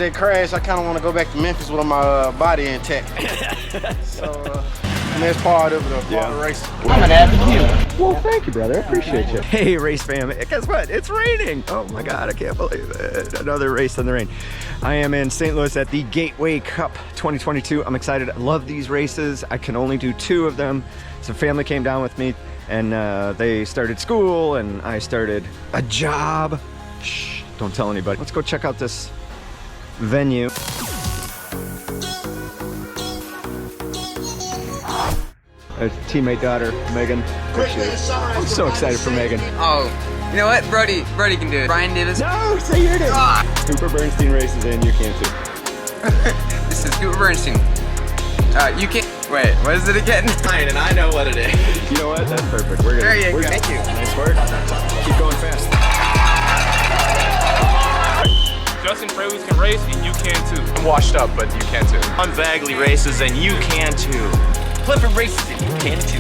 that crash, I kind of want to go back to Memphis with my body intact. So, that's part of it, part of the race. I'm an avid viewer. Well, thank you, brother. I appreciate you. Hey, race fam. Guess what? It's raining. Oh my God, I can't believe it. Another race in the rain. I am in St. Louis at the Gateway Cup 2022. I'm excited. I love these races. I can only do 2 of them. Some family came down with me and they started school and I started a job. Shh, don't tell anybody. Let's go check out this venue. A teammate daughter, Megan. I'm so excited for Megan. Oh, you know what? Brody can do it. Brian Davis. No, say your name. Cooper Bernstein races in, you can too. This is Cooper Bernstein. You can't. Wait, what is it again? Fine, and I know what it is. You know what? That's perfect. We're good. There you go. Thank you. Nice work. Keep going fast. Justin Preludes can race, and you can too. I'm washed up, but you can too. John Vagley races, and you can too. Clifford races and you can too.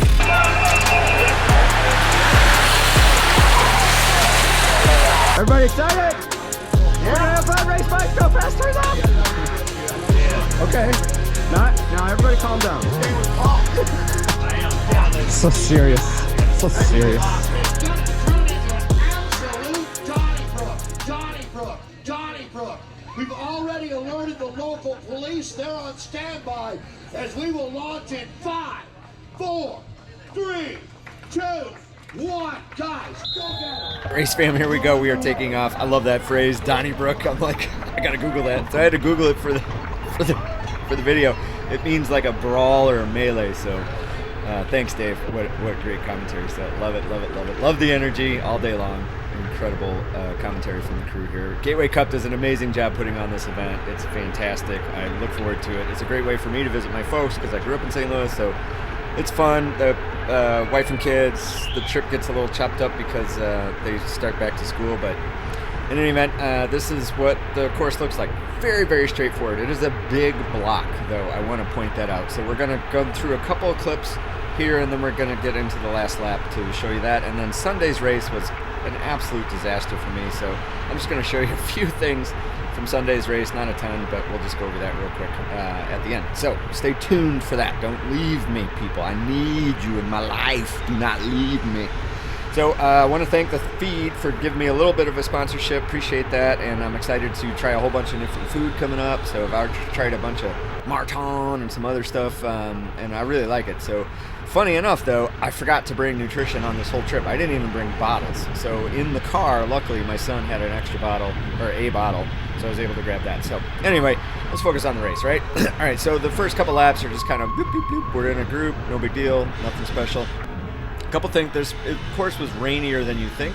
Everybody excited? We're gonna have fun, race bikes, go fast, turns up. Okay. Now everybody calm down. So serious. So serious. Donnybrook. We've already alerted the local police. They're on standby as we will launch in 5, 4, 3, 2, 1. Guys, go get it. Race fam, here we go. We are taking off. I love that phrase, Donnybrook. I'm like, I gotta Google that. So I had to Google it for the video. It means like a brawl or a melee. So thanks, Dave. What great commentary set. Love it, love it, love it. Love the energy all day long. Incredible commentary from the crew here. Gateway Cup does an amazing job putting on this event. It's fantastic. I look forward to it. It's a great way for me to visit my folks because I grew up in St. Louis, so it's fun. The wife and kids, the trip gets a little chopped up because they start back to school, but in any event, this is what the course looks like. Very, very straightforward. It is a big block, though. I want to point that out. So we're going to go through a couple of clips here, and then we're going to get into the last lap to show you that. And then Sunday's race was an absolute disaster for me, so I'm just going to show you a few things from Sunday's race. Not a ton, but we'll just go over that real quick at the end. So stay tuned for that. Don't leave me, people. I need you in my life. Do not leave me. So I want to thank the feed for giving me a little bit of a sponsorship. Appreciate that, and I'm excited to try a whole bunch of different food coming up. So I've already tried a bunch of Marton and some other stuff, and I really like it. So funny enough, though, I forgot to bring nutrition on this whole trip. I didn't even bring bottles. So in the car, luckily, my son had an extra bottle, or a bottle, so I was able to grab that. So anyway, let's focus on the race, right? All right, so the first couple laps are just kind of bloop, bloop, bloop. We're in a group, no big deal, nothing special. Couple things, this course was rainier than you think,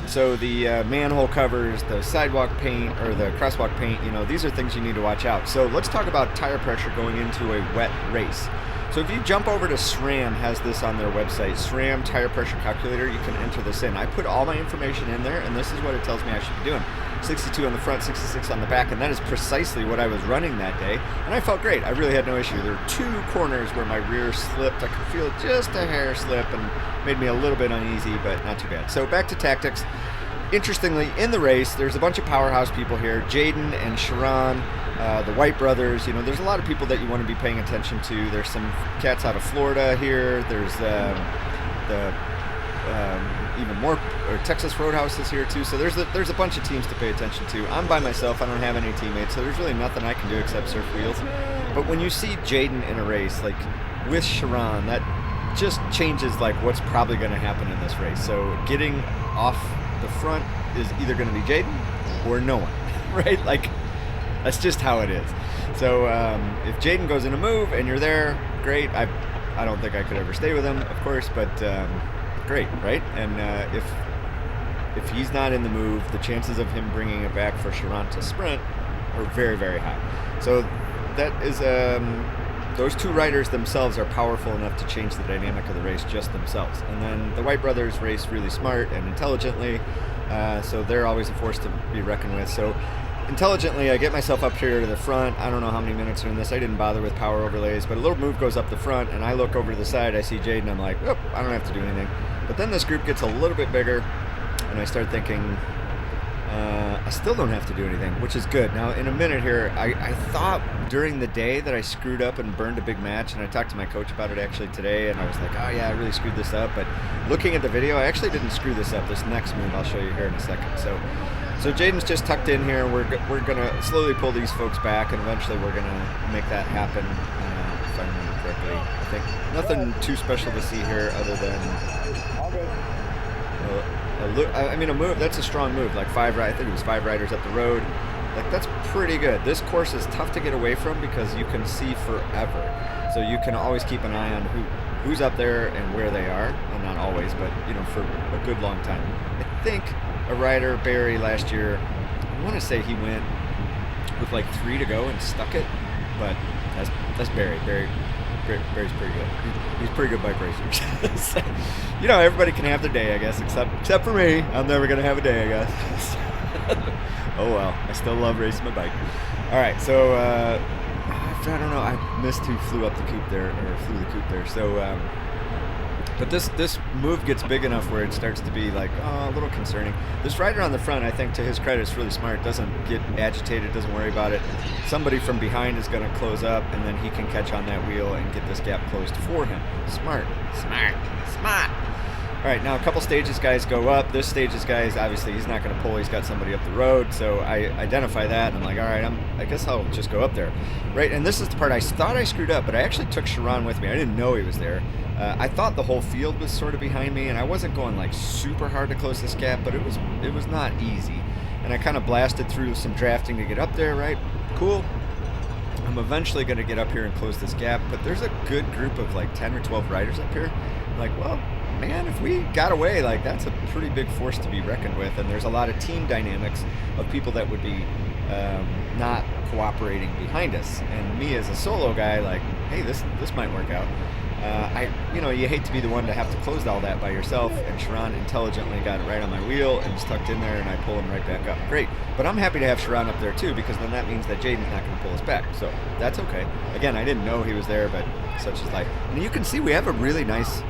so the manhole covers, the sidewalk paint, or the crosswalk paint, you know, these are things you need to watch out. So let's talk about tire pressure going into a wet race. So if you jump over to SRAM, has this on their website, SRAM tire pressure calculator, you can enter this in. I put all my information in there, and this is what it tells me I should be doing. 62 on the front, 66 on the back, and that is precisely what I was running that day, and I felt great. I really had no issue. There were 2 corners where my rear slipped. I could feel just a hair slip and made me a little bit uneasy, but not too bad. So back to tactics. Interestingly, in the race, there's a bunch of powerhouse people here. Jaden and Sharon, the White brothers, you know, there's a lot of people that you want to be paying attention to. There's some cats out of Florida here. There's even more, or Texas Roadhouse is here too. So there's a bunch of teams to pay attention to. I'm by myself. I don't have any teammates, so there's really nothing I can do except surf wheels. But when you see Jaden in a race, like with Sharon, that just changes like what's probably going to happen in this race. So getting off the front is either going to be Jaden or no one, right? Like that's just how it is. So if Jaden goes in a move and you're there, great. I don't think I could ever stay with him, of course, but great, right? And if he's not in the move, the chances of him bringing it back for Sharon to sprint are very, very high. So that is those 2 riders themselves are powerful enough to change the dynamic of the race just themselves. And then the White brothers race really smart and intelligently, so they're always a force to be reckoned with. So intelligently, I get myself up here to the front. I don't know how many minutes are in this. I didn't bother with power overlays, but a little move goes up the front, and I look over to the side. I see Jaden. I'm like, oh, I don't have to do anything. But then this group gets a little bit bigger, and I start thinking, I still don't have to do anything, which is good. Now, in a minute here, I thought during the day that I screwed up and burned a big match, and I talked to my coach about it actually today, and I was like, oh yeah, I really screwed this up. But looking at the video, I actually didn't screw this up. This next move I'll show you here in a second. So Jaden's just tucked in here. We're gonna slowly pull these folks back, and eventually we're gonna make that happen. If I remember correctly, I think nothing too special to see here other than a move. That's a strong move. Like I think it was 5 riders up the road. Like, that's pretty good. This course is tough to get away from because you can see forever. So you can always keep an eye on who's up there and where they are. Well, not always, but for a good long time. I think a rider, Barry, last year, I want to say he went with like 3 to go and stuck it, but that's Barry. Barry's pretty good. He's pretty good bike racer. So, everybody can have their day, I guess, except for me. I'm never gonna have a day, I guess. Oh well, I still love racing my bike. All right, so I don't know. I missed who flew up the coop there, or flew the coop there. So, but this move gets big enough where it starts to be like, a little concerning. This rider on the front, I think, to his credit, is really smart. Doesn't get agitated, doesn't worry about it. Somebody from behind is going to close up, and then he can catch on that wheel and get this gap closed for him. Smart. All right, now a couple stages guys go up. This stages guys, obviously, he's not going to pull. He's got somebody up the road, so I identify that, and I'm like, all right, I guess I'll just go up there. Right, and this is the part I thought I screwed up, but I actually took Sharon with me. I didn't know he was there. I thought the whole field was sort of behind me, and I wasn't going like super hard to close this gap, but it was not easy. And I kind of blasted through some drafting to get up there, right? Cool. I'm eventually going to get up here and close this gap, but there's a good group of like 10 or 12 riders up here. I'm like, well, man, if we got away, like, that's a pretty big force to be reckoned with, and there's a lot of team dynamics of people that would be not cooperating behind us. And me as a solo guy, like, hey, this might work out. You hate to be the one to have to close all that by yourself, and Sharon intelligently got it right on my wheel and was tucked in there, and I pull him right back up. Great. But I'm happy to have Sharon up there too, because then that means that Jaden's not going to pull us back. So that's okay. Again, I didn't know he was there, but such is life. And you can see we have a really nice,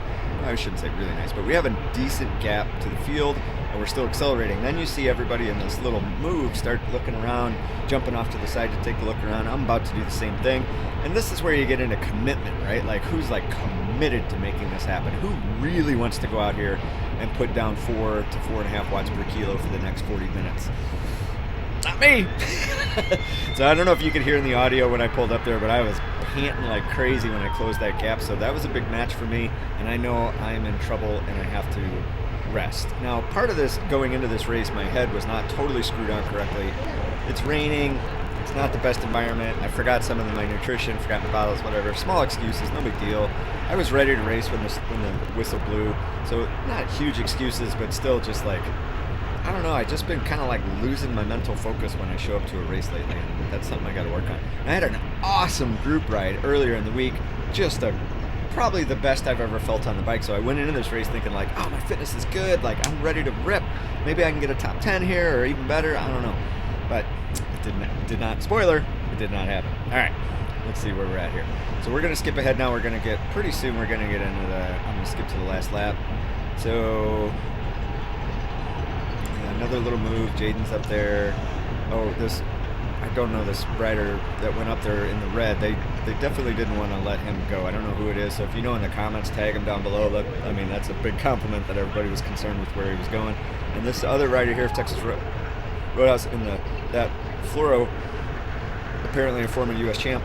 I shouldn't say really nice, but we have a decent gap to the field, and we're still accelerating. Then you see everybody in this little move start looking around, jumping off to the side to take a look around. I'm about to do the same thing. And this is where you get into commitment, right? Like, who's like committed to making this happen? Who really wants to go out here and put down 4 to 4.5 watts per kilo for the next 40 minutes? Not me. So I don't know if you could hear in the audio when I pulled up there, but I was panting like crazy when I closed that gap. So that was a big match for me, and I know I'm in trouble and I have to rest. Now, part of this, going into this race, my head was not totally screwed on correctly. It's raining. It's not the best environment. I forgot some of my nutrition, forgot my bottles, whatever. Small excuses, no big deal. I was ready to race when the whistle blew. So not huge excuses, but still just like, I don't know, I've just been kind of like losing my mental focus when I show up to a race lately, and that's something I got to work on. And I had an awesome group ride earlier in the week, probably the best I've ever felt on the bike. So I went into this race thinking like, oh, my fitness is good, like I'm ready to rip. Maybe I can get a top 10 here, or even better, I don't know. But it did not, spoiler, it did not happen. All right, let's see where we're at here. So we're going to skip ahead now. We're going to get, pretty soon we're going to get into I'm going to skip to the last lap. So another little move. Jaden's up there. Oh, I don't know, this rider that went up there in the red, they definitely didn't want to let him go. I don't know who it is, so if you know in the comments, tag him down below. That's a big compliment that everybody was concerned with where he was going. And this other rider here, Texas Roadhouse, in that fluoro, apparently a former U.S. champ,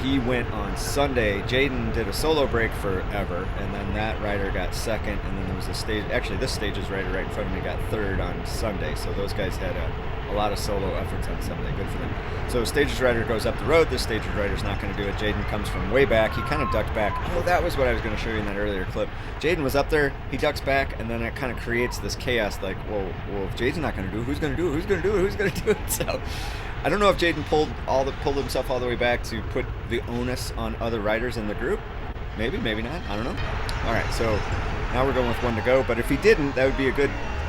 he went on Sunday. Jaden did a solo break forever, and then that rider got second, and then there was a stage, actually this stage's rider right in front of me got third on Sunday, so those guys had a lot of solo efforts on Sunday. Good for them. So stage's rider goes up the road. This stage's rider's not going to do it. Jaden comes from way back. He kind of ducked back. Oh, that was what I was going to show you in that earlier clip. Jaden was up there. He ducks back, and then it kind of creates this chaos. Like, well, if Jaden's not going to do it, who's going to do it? Who's going to do it? Who's going to do it? So I don't know if Jaden pulled himself all the way back to put the onus on other riders in the group. Maybe, maybe not. I don't know. All right, so now we're going with 1 to go. But if he didn't, that would be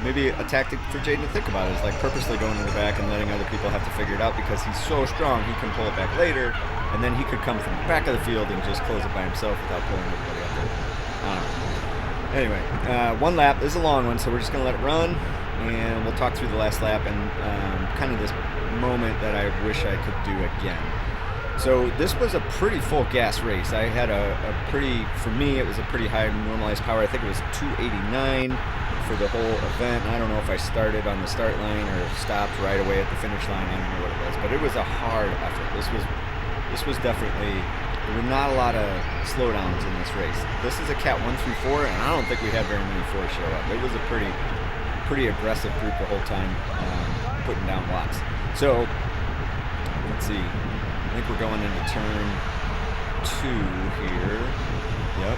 maybe a tactic for Jaden to think about. Is like purposely going to the back and letting other people have to figure it out, because he's so strong he can pull it back later, and then he could come from the back of the field and just close it by himself without pulling everybody up there. Anyway, 1 lap. This is a long one, so we're just going to let it run. and we'll talk through the last lap and kind of this moment that I wish I could do again. So this was a pretty full gas race. I had a pretty, for me, it was a pretty high normalized power. I think it was 289 for the whole event. I don't know if I started on the start line or stopped right away at the finish line. I don't know what it was, but it was a hard effort. This was definitely, there were not a lot of slowdowns in this race. This is a Cat 1 through 4, and I don't think we had very many 4s show up. It was a pretty aggressive group the whole time, putting down watts. So let's see. I think we're going into turn 2 here. Yep.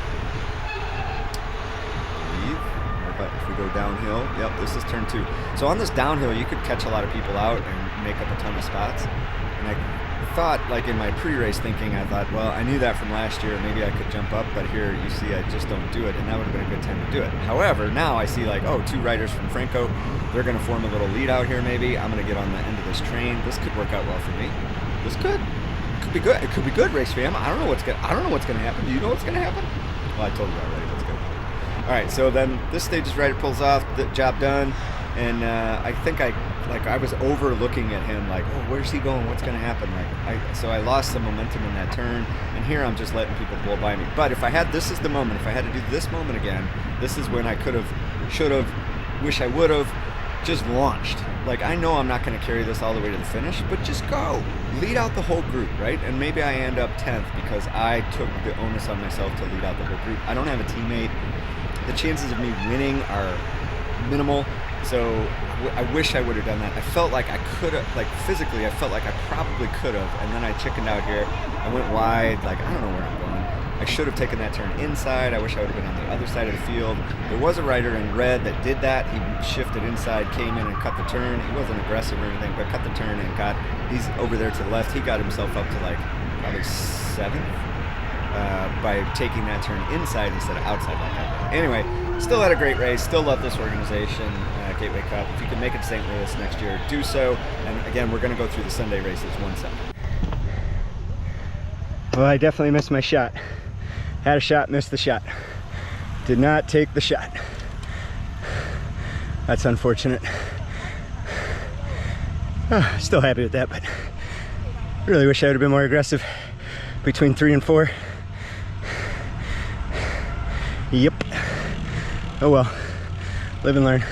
But if we go downhill, yep, this is turn 2. So on this downhill, you could catch a lot of people out and make up a ton of spots. And I thought, like in my pre-race thinking, I thought, well, I knew that from last year. Maybe I could jump up, but here you see I just don't do it, and that would have been a good time to do it. However, now I see like, oh, 2 riders from Franco. They're going to form a little lead out here maybe. I'm going to get on the end of this train. This could work out well for me. This could be good. It could be good, race fam. I don't know what's gonna happen. Do you know what's gonna happen? Well, I told you already what's gonna happen. All right, so then this stage's rider pulls off, the job done, and I think I was overlooking at him, like, oh, where's he going? What's gonna happen? So I lost some momentum in that turn, and here I'm just letting people blow by me. But if I had, this is the moment. If I had to do this moment again, this is when I could have, should have, wish I would have just launched. Like, I know I'm not going to carry this all the way to the finish, but just go. Lead out the whole group, right? And maybe I end up 10th because I took the onus on myself to lead out the whole group. I don't have a teammate. The chances of me winning are minimal, so I wish I would have done that. I felt like I could have, like physically, I felt like I probably could have, and then I chickened out here. I went wide, like, I don't know where I'm going. I should have taken that turn inside. I wish I would have been on the other side of the field. There was a rider in red that did that. He shifted inside, came in and cut the turn. He wasn't aggressive or anything, but cut the turn and he's over there to the left. He got himself up to like probably 7th by taking that turn inside instead of outside like that. Anyway, still had a great race. Still love this organization, Gateway Cup. If you can make it to St. Louis next year, do so. And again, we're going to go through the Sunday races 1-7. Well, I definitely missed my shot. Had a shot, missed the shot. Did not take the shot. That's unfortunate. Still happy with that, but really wish I would have been more aggressive between 3 and 4. Yep. Oh well, live and learn.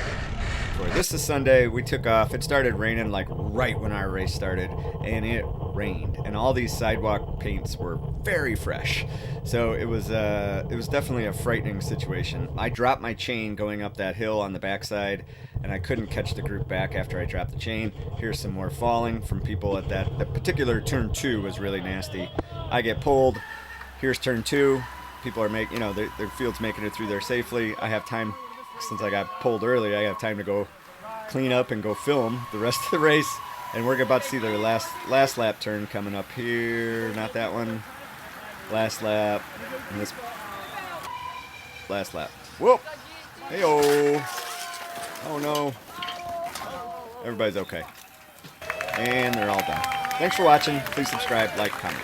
This is Sunday. We took off. It started raining like right when our race started, and it rained, and all these sidewalk paints were very fresh. So it was definitely a frightening situation. I dropped my chain going up that hill on the backside, and I couldn't catch the group back after I dropped the chain. Here's some more falling from people at that particular turn 2 was really nasty. I get pulled. Here's turn 2. People are making, their field's making it through there safely. I have time, since I got pulled early, I have time to go clean up and go film the rest of the race. And we're about to see their last lap turn coming up here. Not that one. Last lap. And this last lap. Whoop! Hey-oh! Oh no. Everybody's okay. And they're all done. Thanks for watching. Please subscribe, like, comment.